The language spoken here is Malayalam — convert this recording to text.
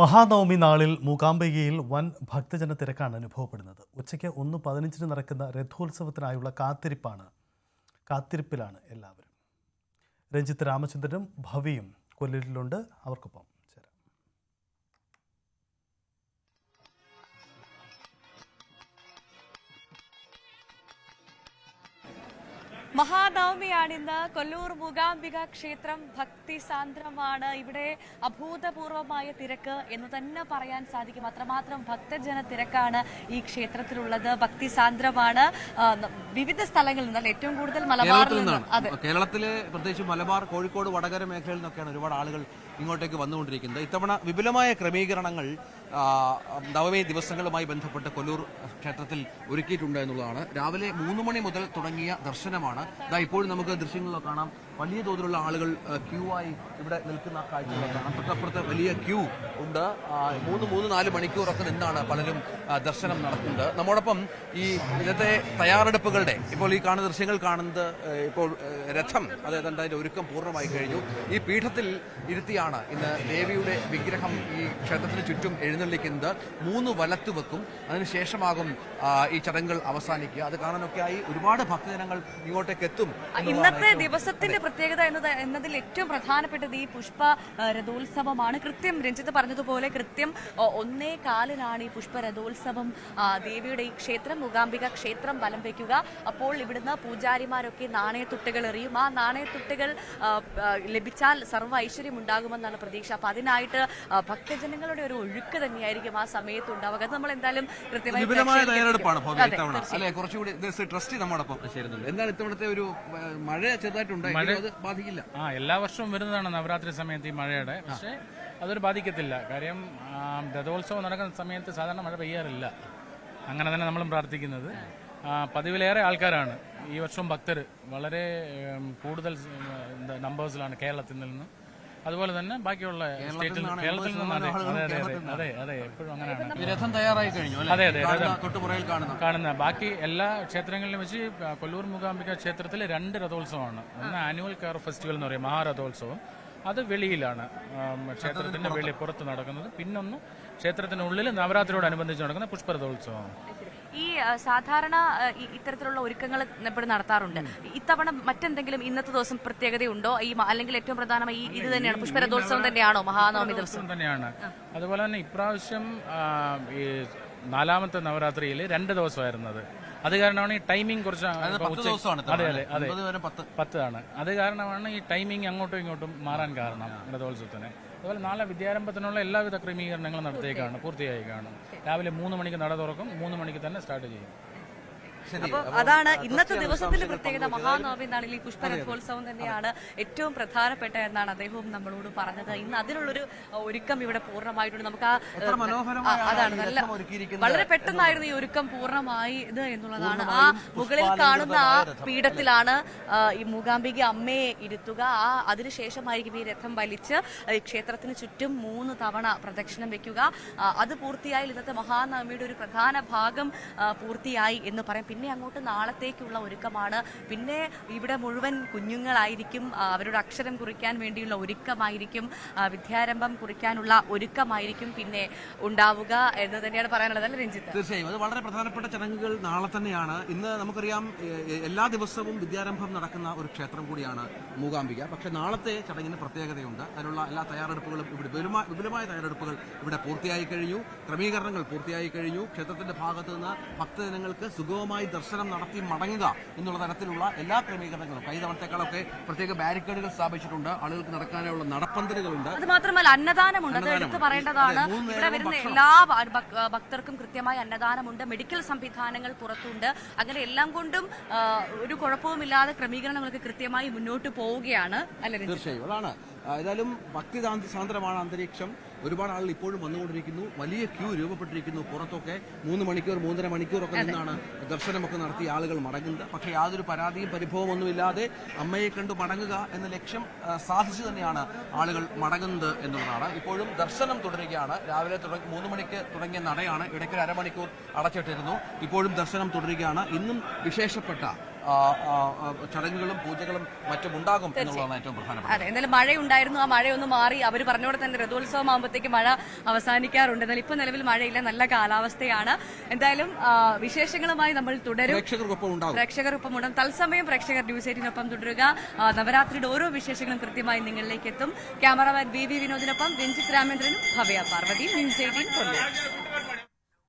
മഹാനവമി നാളിൽ മൂകാംബികയിൽ വൻ ഭക്തജന തിരക്കാണ് അനുഭവപ്പെടുന്നത്. ഉച്ചയ്ക്ക് 1:15 നടക്കുന്ന രഥോത്സവത്തിനായുള്ള കാത്തിരിപ്പിലാണ് എല്ലാവരും. രഞ്ജിത്ത് രാമചന്ദ്രനും ഭവിയും കൊല്ലൂരിലുണ്ട്. അവർക്കൊപ്പം ചേരാം. മഹാനവമിയാണിന്ന്. കൊല്ലൂർ മൂകാംബിക ക്ഷേത്രം ഭക്തി സാന്ദ്രമാണ്. ഇവിടെ അഭൂതപൂർവമായ തിരക്ക് എന്ന് തന്നെ പറയാൻ സാധിക്കും. അത്രമാത്രം ഭക്തജന തിരക്കാണ് ഈ ക്ഷേത്രത്തിലുള്ളത്. ഭക്തി സാന്ദ്രമാണ്. വിവിധ സ്ഥലങ്ങളിൽ നിന്നാൽ ഏറ്റവും കൂടുതൽ മലബാറിൽ നിന്നാണ്. കേരളത്തിലെ പ്രത്യേകിച്ച് മലബാർ, കോഴിക്കോട്, വടകര മേഖലയിൽ നിന്നൊക്കെയാണ് ഒരുപാട് ആളുകൾ ഇങ്ങോട്ടേക്ക് വന്നുകൊണ്ടിരിക്കുന്നത്. ഇത്തവണ വിപുലമായ ക്രമീകരണങ്ങൾ നവമി ദിവസങ്ങളുമായി ബന്ധപ്പെട്ട് കൊല്ലൂർ ക്ഷേത്രത്തിൽ ഒരുക്കിയിട്ടുണ്ട് എന്നുള്ളതാണ്. രാവിലെ 3 മണി മുതൽ തുടങ്ങിയ ദർശനമാണ്. ഇപ്പോഴും നമുക്ക് ദൃശ്യങ്ങളിലൊക്കെ കാണാം. വലിയ തോതിലുള്ള ആളുകൾ ക്യൂ ആയി ഇവിടെ നിൽക്കുന്ന കാഴ്ചകളൊക്കെ കാണാം. തൊട്ടപ്പുറത്ത് വലിയ ക്യൂ ഉണ്ട്. 3-4 മണിക്കൂറൊക്കെ നിന്നാണ് പലരും ദർശനം നടത്തുന്നത്. നമ്മോടൊപ്പം ഈ ഇന്നത്തെ തയ്യാറെടുപ്പുകളുടെ ഇപ്പോൾ ഈ കാണുന്ന ദൃശ്യങ്ങൾ കാണുന്നത് ഇപ്പോൾ രഥം അതായത് അതിന്റെ ഒരുക്കം പൂർണ്ണമായി കഴിഞ്ഞു. ഈ പീഠത്തിൽ ഇരുത്തിയാണ് ഇന്ന് ദേവിയുടെ വിഗ്രഹം ഈ ക്ഷേത്രത്തിന് ചുറ്റും എഴുന്നള്ളിക്കുന്നത്. 3 വലത്ത് വെക്കും. അതിനുശേഷമാകും ഈ ചടങ്ങുകൾ അവസാനിക്കുക. അത് കാണാനൊക്കെയായി ഒരുപാട് ഭക്തജനങ്ങൾ ഇങ്ങോട്ടേക്ക് എത്തും. ഇന്നത്തെ ദിവസത്തിന്റെ പ്രത്യേകത എന്നതിൽ ഏറ്റവും പ്രധാനപ്പെട്ടത് ഈ പുഷ്പ രഥോത്സവമാണ്. കൃത്യം രഞ്ജിത്ത് പറഞ്ഞതുപോലെ കൃത്യം 1:15 ഈ പുഷ്പ രഥോത്സവം ദേവിയുടെ ഈ ക്ഷേത്രം മൂകാംബിക ക്ഷേത്രം വലം വയ്ക്കുക. അപ്പോൾ ഇവിടുന്ന് പൂജാരിമാരൊക്കെ നാണയത്തുട്ടുകൾ എറിയും. ആ നാണയത്തുട്ടുകൾ ലഭിച്ചാൽ സർവ്വ ഐശ്വര്യം ഉണ്ടാകുമെന്നാണ് പ്രതീക്ഷ. അപ്പൊ അതിനായിട്ട് ഭക്തജനങ്ങളുടെ ഒരു ഒഴുക്ക് തന്നെയായിരിക്കും ആ സമയത്ത് ഉണ്ടാവുക. അത് നമ്മൾ എന്തായാലും കൃത്യമായി ട്രസ്റ്റ് നമ്മോടൊപ്പം ചേരുന്നുണ്ട്. എന്താണ് ഇത്തവണത്തെ ഒരു മഴ ചെറുതായിട്ടുണ്ടായി? ബാധിക്കില്ല. എല്ലാ വർഷവും വരുന്നതാണ് നവരാത്രി സമയത്ത് ഈ മഴയുടെ. പക്ഷേ അതൊരു ബാധിക്കത്തില്ല. കാര്യം രഥോത്സവം നടക്കുന്ന സമയത്ത് സാധാരണ മഴ പെയ്യാറില്ല. അങ്ങനെ തന്നെ നമ്മളും പ്രാർത്ഥിക്കുന്നത്. പതിവിലേറെ ആൾക്കാരാണ് ഈ വർഷം ഭക്തർ. വളരെ കൂടുതൽ നമ്പേഴ്സിലാണ് കേരളത്തിൽ നിന്ന്. അതുപോലെ തന്നെ ബാക്കിയുള്ള സ്റ്റേറ്റിൽ കേരളത്തിൽ നിന്നാണ്. അതെ എപ്പോഴും അങ്ങനെയാണ്. രഥം തയ്യാറായി കഴിഞ്ഞു. അതെ കാണുന്ന ബാക്കി എല്ലാ ക്ഷേത്രങ്ങളിലും വെച്ച് കൊല്ലൂർ മൂകാംബിക ക്ഷേത്രത്തിൽ 2 രഥോത്സവമാണ്. ഒന്ന് ആനുവൽ കെയർ ഫെസ്റ്റിവൽ എന്ന് പറയും, മഹാരഥോത്സവം. അത് വെളിയിലാണ്, ക്ഷേത്രത്തിന്റെ പുറത്ത് നടക്കുന്നത്. പിന്നൊന്ന് ക്ഷേത്രത്തിനുള്ളിൽ നവരാത്രിയോടനുബന്ധിച്ച് നടക്കുന്ന പുഷ്പരഥോത്സവമാണ്. ഈ സാധാരണ ഇത്തരത്തിലുള്ള ഒരുക്കങ്ങൾ എപ്പോഴും നടത്താറുണ്ട്. ഇത്തവണ മറ്റെന്തെങ്കിലും ഇന്നത്തെ ദിവസം പ്രത്യേകതയുണ്ടോ? ഈ അല്ലെങ്കിൽ ഏറ്റവും പ്രധാനമായി ഇത് തന്നെയാണ്, പുഷ്പരഥോത്സവം തന്നെയാണോ മഹാനവമി ദിവസം തന്നെയാണ്? അതുപോലെ തന്നെ ഇപ്രാവശ്യം ഈ 4ാമത്തെ നവരാത്രിയിൽ 2 ദിവസമായിരുന്നത്. അത് കാരണമാണ് ഈ ടൈമിംഗ് കുറച്ച് 10 ആണ്. അത് കാരണമാണ് ഈ ടൈമിംഗ് അങ്ങോട്ടും ഇങ്ങോട്ടും മാറാൻ കാരണം രഥോത്സവത്തിന്. അതുപോലെ നാളെ വിദ്യാരംഭത്തിനുള്ള എല്ലാവിധ ക്രമീകരണങ്ങളും നടത്തിയേക്കാണ്, പൂർത്തിയായി കാണും. രാവിലെ 3 മണിക്ക് നട തുറക്കും, 3 മണിക്ക് തന്നെ സ്റ്റാർട്ട് ചെയ്യും. അപ്പൊ അതാണ് ഇന്നത്തെ ദിവസത്തിന്റെ പ്രത്യേകത. മഹാനവമി നാളിൽ ഈ പുഷ്പരഥോത്സവം തന്നെയാണ് ഏറ്റവും പ്രധാനപ്പെട്ട എന്നാണ് അദ്ദേഹവും നമ്മളോട് പറഞ്ഞത്. ഇന്ന് അതിനുള്ളൊരു ഒരുക്കം ഇവിടെ പൂർണ്ണമായിട്ടുണ്ട്. നമുക്ക് അതാണ് വളരെ പെട്ടെന്നായിരുന്നു ഈ ഒരുക്കം പൂർണ്ണമായത് എന്നുള്ളതാണ്. ആ മുകളിൽ കാണുന്ന ആ പീഠത്തിലാണ് ഈ മൂകാംബിക അമ്മയെ ഇരുത്തുക. അതിനുശേഷമായിരിക്കും ഈ രഥം വലിച്ച് ക്ഷേത്രത്തിന് ചുറ്റും 3 തവണ പ്രദക്ഷിണം വെക്കുക. അത് പൂർത്തിയായി ഇന്നത്തെ മഹാനവമിയുടെ ഒരു പ്രധാന ഭാഗം പൂർത്തിയായി എന്ന് പറയാം. പിന്നെ അങ്ങോട്ട് നാളത്തേക്കുള്ള ഒരുക്കമാണ്. പിന്നെ ഇവിടെ മുഴുവൻ കുഞ്ഞുങ്ങളായിരിക്കും. അവരുടെ അക്ഷരം കുറിക്കാൻ വേണ്ടിയുള്ള ഒരുക്കമായിരിക്കും, വിദ്യാരംഭം കുറിക്കാനുള്ള ഒരുക്കമായിരിക്കും പിന്നെ ഉണ്ടാവുക എന്ന് തന്നെയാണ് പറയാനുള്ളത്. അല്ലേ രഞ്ജിത്ത്? തീർച്ചയായും അത് വളരെ പ്രധാനപ്പെട്ട ചടങ്ങുകൾ നാളെ തന്നെയാണ്. ഇന്ന് നമുക്കറിയാം എല്ലാ ദിവസവും വിദ്യാരംഭം നടക്കുന്ന ഒരു ക്ഷേത്രം കൂടിയാണ് മൂകാംബിക. പക്ഷെ നാളത്തെ ചടങ്ങിന് പ്രത്യേകതയുണ്ട്. അതിനുള്ള എല്ലാ തയ്യാറെടുപ്പുകളും ഇവിടെ വിപുലമായ തയ്യാറെടുപ്പുകൾ ഇവിടെ പൂർത്തിയായി കഴിഞ്ഞു. ക്രമീകരണങ്ങൾ പൂർത്തിയായി കഴിഞ്ഞു. ക്ഷേത്രത്തിന്റെ ഭാഗത്ത് നിന്ന് ഭക്തജനങ്ങൾക്ക് സുഗമമായി ദർശനം നടത്തി മടങ്ങുക എന്നുള്ള തരത്തിലുള്ള എല്ലാ ക്രമീകരണങ്ങളും കഴിഞ്ഞ തവണത്തേക്കാളൊക്കെ പ്രത്യേക ബാരിക്കേഡുകൾ സ്ഥാപിച്ചിട്ടുണ്ട്. ആളുകൾക്ക് നടക്കാനുള്ള നടപ്പന്തലുകളുണ്ട്. അത് മാത്രമല്ല അന്നദാനമുണ്ട്. അത് എടുത്ത് പറയേണ്ടതാണ്. ഇവിടെ വരുന്ന എല്ലാ ഭക്തർക്കും കൃത്യമായി അന്നദാനമുണ്ട്. മെഡിക്കൽ സംവിധാനങ്ങൾ പുറത്തുണ്ട്. അങ്ങനെ എല്ലാം കൊണ്ടും ഒരു കുഴപ്പവുമില്ലാതെ ക്രമീകരണങ്ങളൊക്കെ കൃത്യമായി മുന്നോട്ട് പോവുകയാണ്. അല്ലെ? തീർച്ചയായും അതാണ്. ഏതായാലും ഭക്തി സാന്ദ്രമാണ് അന്തരീക്ഷം. ഒരുപാട് ആളുകൾ ഇപ്പോഴും വന്നുകൊണ്ടിരിക്കുന്നു. വലിയ ക്യൂ രൂപപ്പെട്ടിരിക്കുന്നു. പുറത്തൊക്കെ 3 മണിക്കൂർ 3.5 മണിക്കൂറൊക്കെ നിന്നാണ് ദർശനമൊക്കെ നടത്തി ആളുകൾ മടങ്ങുന്നത്. പക്ഷേ യാതൊരു പരാതിയും പരിഭവമൊന്നുമില്ലാതെ അമ്മയെ കണ്ടു മടങ്ങുക എന്ന ലക്ഷ്യം സാധിച്ചു തന്നെയാണ് ആളുകൾ മടങ്ങുന്നത് എന്നുള്ളതാണ്. ഇപ്പോഴും ദർശനം തുടരുകയാണ്. രാവിലെ 3 മണിക്ക് തുടങ്ങിയ നടയാണ്. ഇടയ്ക്ക് 1/2 മണിക്കൂർ അടച്ചിട്ടിരുന്നു. ഇപ്പോഴും ദർശനം തുടരുകയാണ്. ഇന്നും വിശേഷപ്പെട്ട ചടങ്ങുകളും പൂജകളും മറ്റും ഉണ്ടാകും എന്നുള്ളതാണ് ഏറ്റവും പ്രധാനപ്പെട്ടത്. അതെ, എന്തായാലും മഴയുണ്ടായിരുന്നു, ആ മഴയൊന്ന് മാറി. അവർ പറഞ്ഞോടെ തന്നെ രഥോത്സവം ആകുമ്പോഴത്തേക്ക് മഴ അവസാനിക്കാറുണ്ട്. എന്നാൽ ഇപ്പൊ നിലവിൽ മഴയില്ല, നല്ല കാലാവസ്ഥയാണ്. എന്തായാലും വിശേഷങ്ങളുമായി നമ്മൾ തുടരും. പ്രേക്ഷകർക്കൊപ്പം ഉണ്ടാകും. തത്സമയം പ്രേക്ഷകർ ന്യൂസ് 18-നൊപ്പം തുടരുക. നവരാത്രിയുടെ ഓരോ വിശേഷങ്ങളും കൃത്യമായി നിങ്ങളിലേക്ക് എത്തും. ക്യാമറമാൻ വി വിനോദിനൊപ്പം രഞ്ജിത്ത് രാമേന്ദ്രനും ഭവ്യ പാർവതി, ന്യൂസ് 18 കൊല്ലം.